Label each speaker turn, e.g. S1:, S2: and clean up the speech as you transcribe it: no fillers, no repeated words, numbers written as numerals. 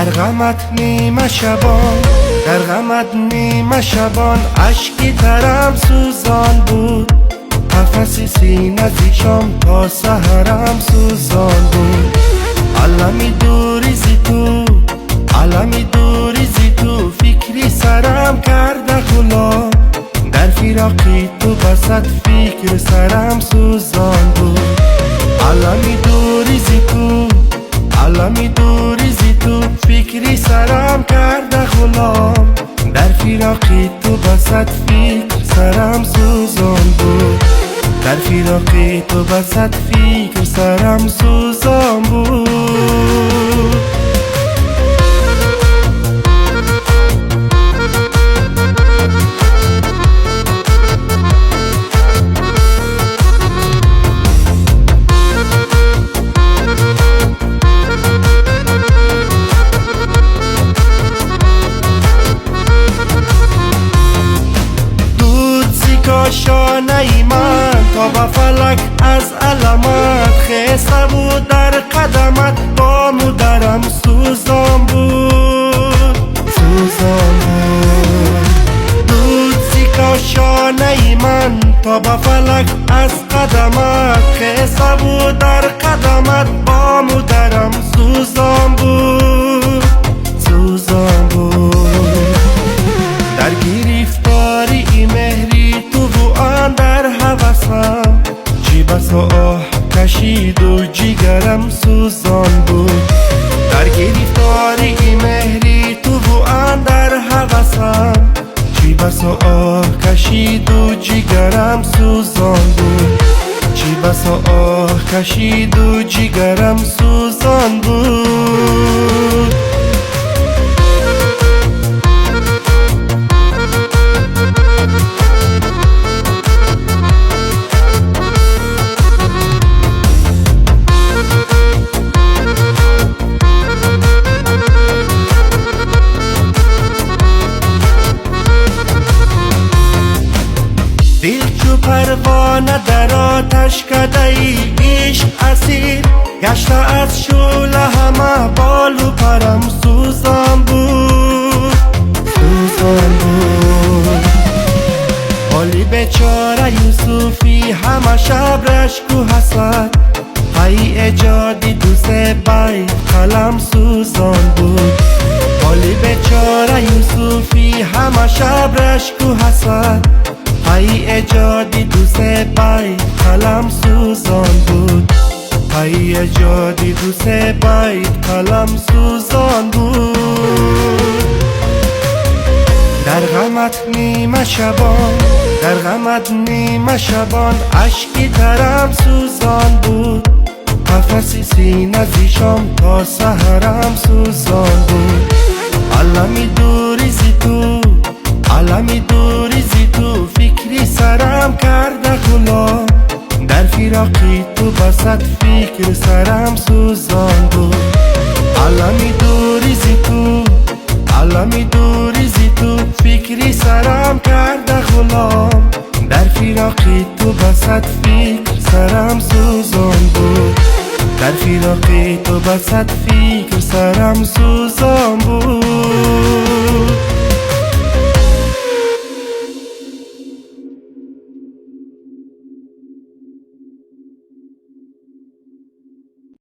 S1: در غمت نیمه شبان، در غمت نیمه شبان، عشقی ترم سوزان بود. نفس سینه زی شام تا سحرم سوزان بود. عالمی دوری زی تو، عالمی دوری زی تو، فکری سرم کرده غلام. در فراقی تو بسد فکر سرم سوزان بود. عالمی دوری زی تو، عالمی دوری زی تو، فکری سرم کرده غلام. در فراقی تو بسد فکر سرم سوزان بود. در فراقی تو بسد فکر سرم سوزان بود. شانه من تا به فلک از علامت خیسته بود. در قدمت با مدرم سوزان بود، سوزان بود. دود سیکا شانه من تا به فلک از قدمت خیسته بود. در قدمت با مدرم سوزان بود، سوزان بود. در گرفتاری مهری در هوسم چی بسا آه کشید و جگرم سوزان بود. در گرفتاری مهری تو و اندر هوسم چی بسا آه کشید و جگرم سوزان بود. چی بسا آه کشید و جگرم سوزان بود. دل چو پروانه در آتش کده ای عشق اسیر گشته از شعله همه بال و پرم سوزان بود، سوزان بود. حالی بیچاره یوسفی همه شب رشک و حسد ای ایجادی دوست بیت قلم سوزان بود. حالی بیچاره یوسفی همه شب رشک و حسد ای ایجادی دوست بیت قلم سوزان بود. ای ایجادی دوست بیت قلم سوزان بود. در غمت نیمه شبان، در غمت نیمه شبان، عشقی ترم سوزان بود. نفس سینه زی شام تا سحرم سوزان بود. عالمی دوری زی تو، عالمی دوری زی تو، فکری سرم کرده غلام. در فراقی تو بسد فکر سرم سوزان بود. عالمی دوری زی تو، عالمی دوری زی تو، فکری سرم کرده غلام. در فراقی تو بسد فکر سرم سوزان بود. در فراقی تو بسد فکر سرم سوزان بود.